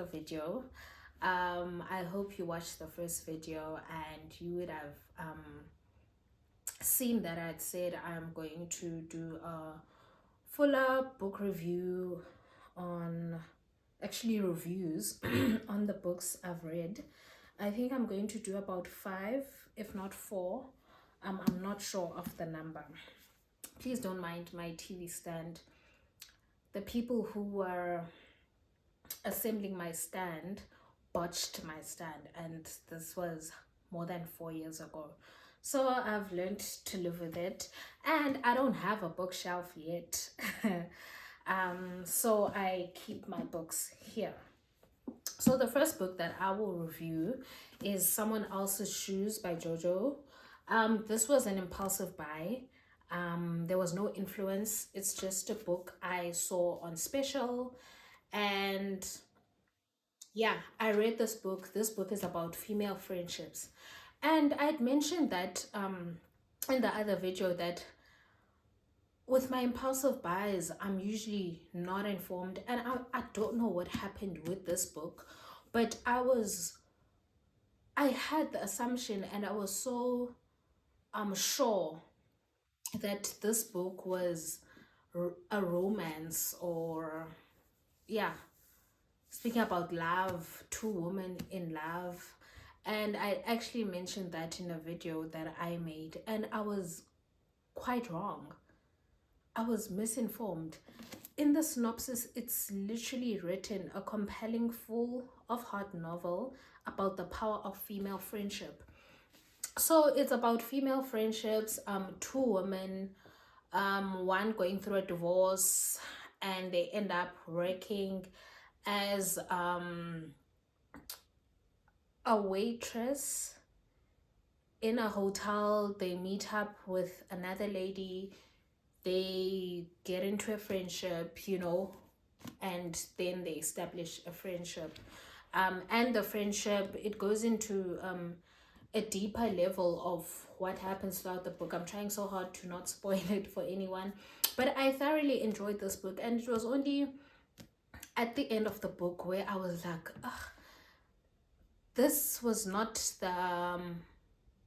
video. I hope you watched the first video and you would have seen that I'd said I'm going to do a fuller book review on actually reviews on the books I've read. I think I'm going to do about 5, if not 4. I'm not sure of the number. Please don't mind my TV stand. The people who were assembling my stand botched my stand, and this was more than 4 years ago. So I've learned to live with it, and I don't have a bookshelf yet. So I keep my books here. So the first book that I will review is Someone Else's Shoes by Jojo. This was an impulsive buy. There was no influence. It's just a book I saw on special, and yeah, I read this book. This book is about female friendships, and I'd mentioned that in the other video that with my impulsive buys, I'm usually not informed, and I don't know what happened with this book, but I had the assumption, and I was so sure that this book was a romance, or yeah, speaking about love, two women in love. And I actually mentioned that in a video that I made, and I was quite wrong. I was misinformed. In the synopsis, it's literally written a compelling, full of heart novel about the power of female friendship. So it's about female friendships, two women, one going through a divorce, and they end up working as a waitress in a hotel. They meet up with another lady, they get into a friendship, and then they establish a friendship. And the friendship, it goes into a deeper level of what happens throughout the book. I'm trying so hard to not spoil it for anyone, but I thoroughly enjoyed this book, and it was only at the end of the book where I was like, ugh, this was not the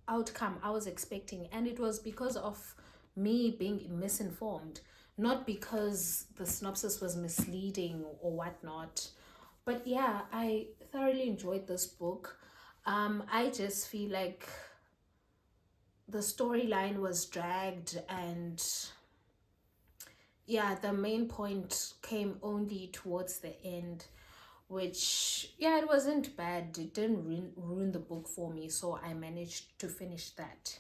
outcome I was expecting. And it was because of me being misinformed, not because the synopsis was misleading or whatnot. But yeah, I thoroughly enjoyed this book. I just feel like the storyline was dragged, and yeah, the main point came only towards the end, which, yeah, it wasn't bad. It didn't ruin the book for me, so I managed to finish that.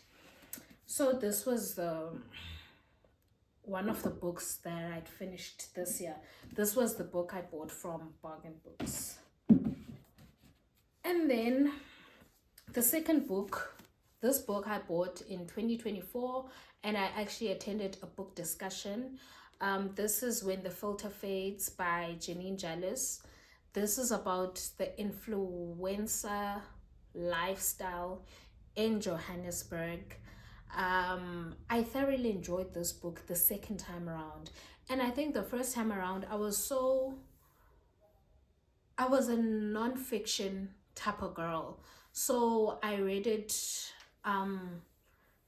So this was one of the books that I'd finished this year. This was the book I bought from Bargain Books. And then the second book, this book I bought in 2024, and I actually attended a book discussion. This is When the Filter Fades by Janine Jallis. This is about the influencer lifestyle in Johannesburg. I thoroughly enjoyed this book the second time around, and I think the first time around I was a non-fiction type of girl, so I read it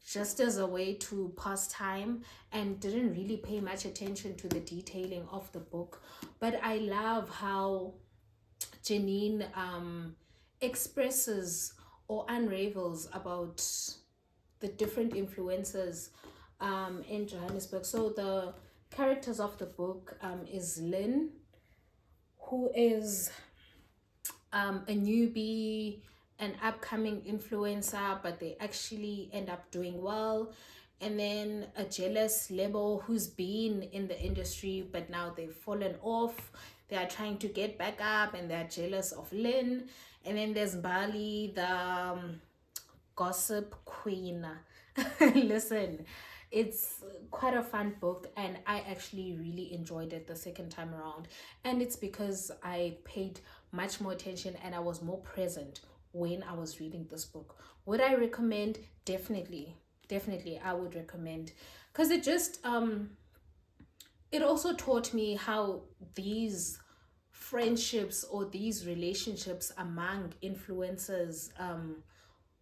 just as a way to pass time and didn't really pay much attention to the detailing of the book. But I love how Janine expresses or unravels about the different influences in Johannesburg. So the characters of the book is Lynn, who is a newbie, an upcoming influencer, but they actually end up doing well. And then a jealous Lebo who's been in the industry, but now they've fallen off. They are trying to get back up, and they're jealous of Lynn. And then there's Bali, the gossip queen. Listen, it's quite a fun book, and I actually really enjoyed it the second time around. And it's because I paid much more attention and I was more present when I was reading this book. Would I recommend? Definitely, I would recommend, because it just it also taught me how these friendships or these relationships among influencers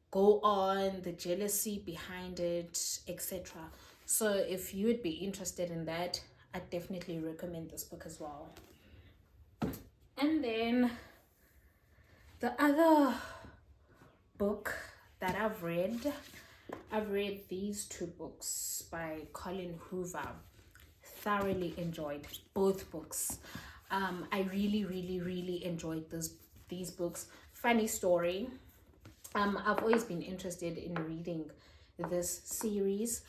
go on, the jealousy behind it, etc. So if you would be interested in that, I definitely recommend this book as well. And then the other book that I've read these two books by Colin Hoover. Thoroughly enjoyed both books. I really enjoyed these books. Funny story, I've always been interested in reading this series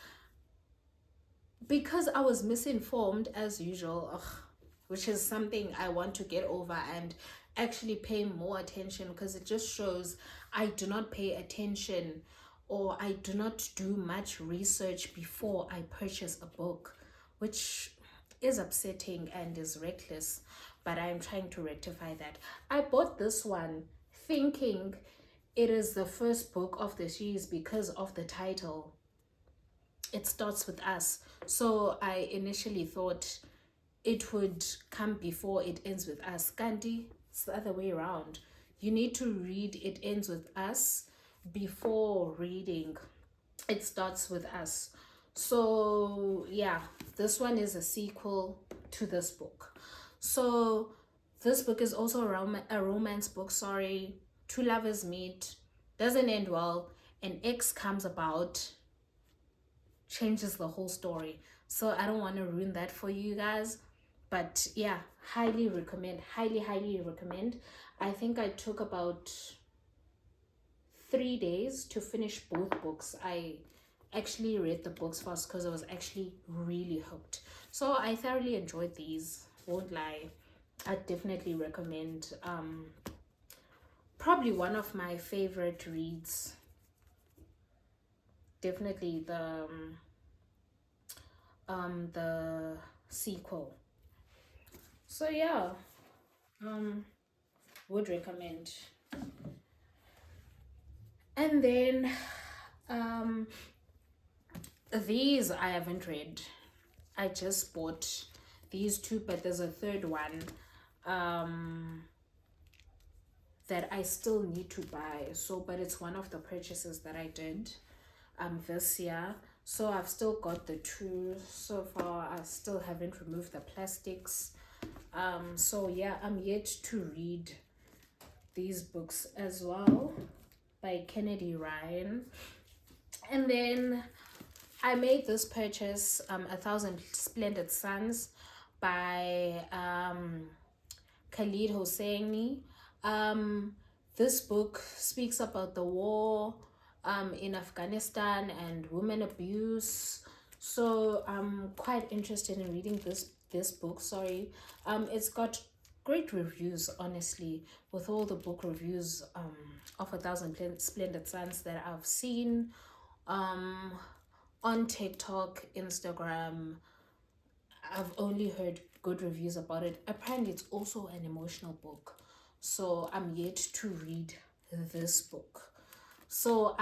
because I was misinformed as usual, which is something I want to get over and actually pay more attention, because it just shows I do not pay attention or I do not do much research before I purchase a book, which is upsetting and is reckless, but I'm trying to rectify that. I bought this one thinking it is the first book of the series because of the title. It starts with us. So I initially thought it would come before it ends with us. Gandhi, it's the other way around. You need to read It Ends With Us before reading It Starts With Us. So yeah, this one is a sequel to this book. So this book is also a romance book. Sorry, two lovers meet, doesn't end well, an ex comes about, changes the whole story. So I don't want to ruin that for you guys, but yeah, highly recommend, highly recommend. I think I took about 3 days to finish both books. I actually read the books first because I was actually really hooked. So I thoroughly enjoyed these, won't lie. I definitely recommend. Probably one of my favorite reads. Definitely the sequel. So yeah, would recommend. And then these I haven't read. I just bought these two, but there's a third one that I still need to buy. So, but it's one of the purchases that I did this year. So I've still got the two so far. I still haven't removed the plastics. So yeah, I'm yet to read these books as well by Kennedy Ryan. And then I made this purchase, A Thousand Splendid Suns by Khalid Hosseini. This book speaks about the war in Afghanistan and women abuse. So I'm quite interested in reading this book. Sorry, it's got great reviews, honestly, with all the book reviews of A Thousand Splendid Suns that I've seen on TikTok, Instagram. I've only heard good reviews about it. Apparently it's also an emotional book, so I'm yet to read this book. So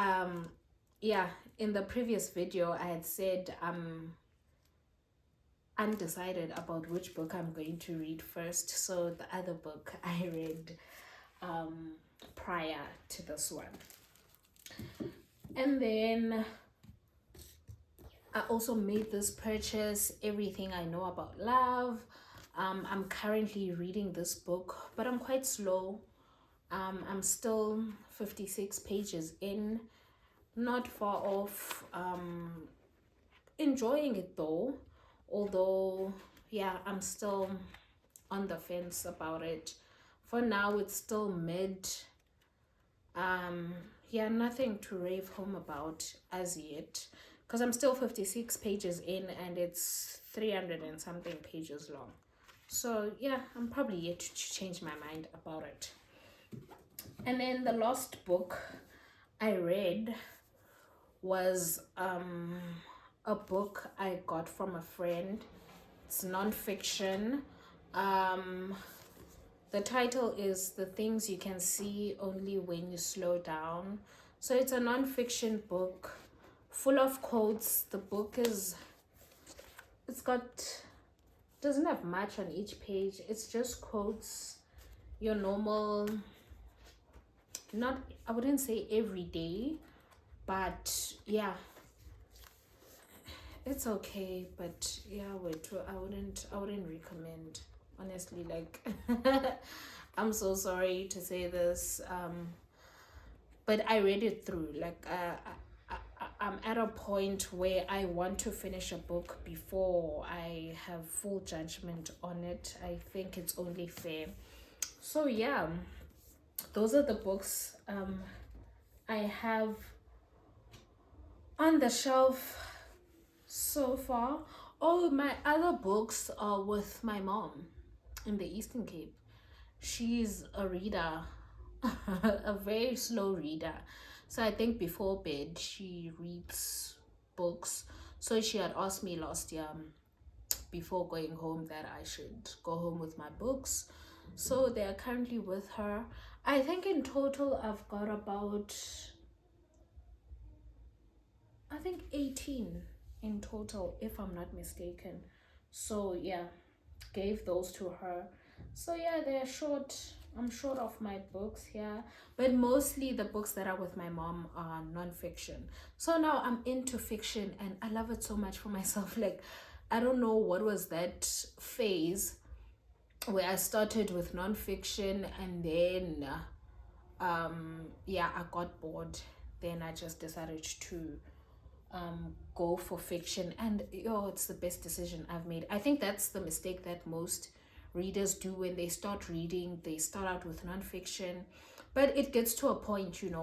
yeah, in the previous video I had said I'm undecided about which book I'm going to read first. So the other book I read prior to this one. And then I also made this purchase, Everything I Know About Love. I'm currently reading this book, but I'm quite slow. I'm still 56 pages in, not far off. Enjoying it though, although yeah, I'm still on the fence about it. For now, it's still mid. Yeah, nothing to rave home about as yet, because I'm still 56 pages in and it's 300 and something pages long. So yeah, I'm probably yet to change my mind about it. And then the last book I read was a book I got from a friend. It's non-fiction. The title is The Things You Can See Only When You Slow Down. So it's a non-fiction book full of quotes. The book is, doesn't have much on each page. It's just quotes your normal, not, I wouldn't say every day, but yeah, it's okay. But yeah, wait, I wouldn't recommend, honestly. Like, I'm so sorry to say this, but I read it through. Like, I'm at a point where I want to finish a book before I have full judgment on it. I think it's only fair. So yeah, those are the books I have on the shelf so far. Oh, my other books are with my mom in the Eastern Cape. She's a reader, a very slow reader. So I think before bed she reads books. So she had asked me last year, before going home, that I should go home with my books. So they are currently with her. I think in total I've got about, I think 18 in total, if I'm not mistaken. So yeah, gave those to her. So yeah, they're short. I'm short of my books here, but mostly the books that are with my mom are non-fiction. So now I'm into fiction and I love it so much for myself. Like, I don't know what was that phase where I started with non-fiction, and then yeah, I got bored. Then I just decided to go for fiction, and it's the best decision I've made. I think that's the mistake that most readers do when they start reading. They start out with nonfiction, but it gets to a point, it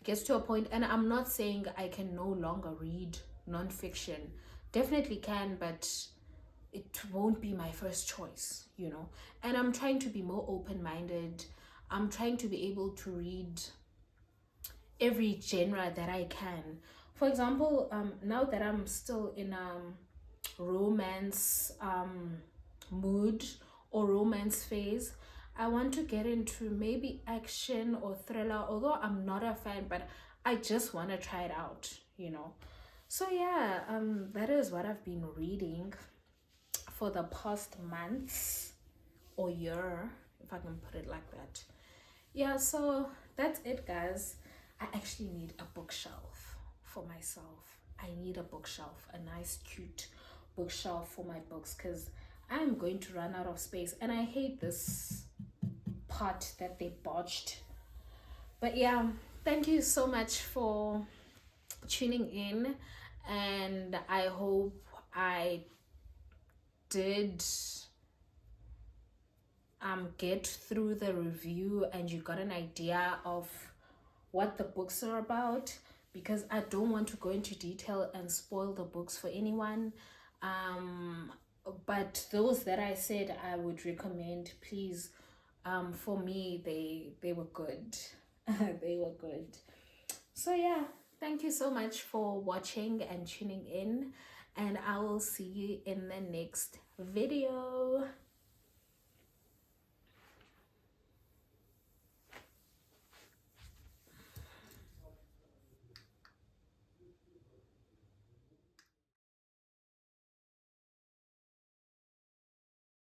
gets to a point, and I'm not saying I can no longer read nonfiction. Definitely can, but it won't be my first choice. And I'm trying to be more open-minded. I'm trying to be able to read every genre that I can. For example, now that I'm still in romance mood or romance phase, I want to get into maybe action or thriller, although I'm not a fan, but I just want to try it out. So yeah, that is what I've been reading for the past months or year, if I can put it like that. Yeah, so that's it, guys. I actually need a bookshelf for myself. I need a bookshelf, a nice, cute bookshelf for my books, because I'm going to run out of space. And I hate this part that they botched. But yeah, thank you so much for tuning in. And I hope I did get through the review and you got an idea of what the books are about, because I don't want to go into detail and spoil the books for anyone. But those that I said I would recommend, please, for me, they were good. They were good. So yeah, thank you so much for watching and tuning in, and I will see you in the next video.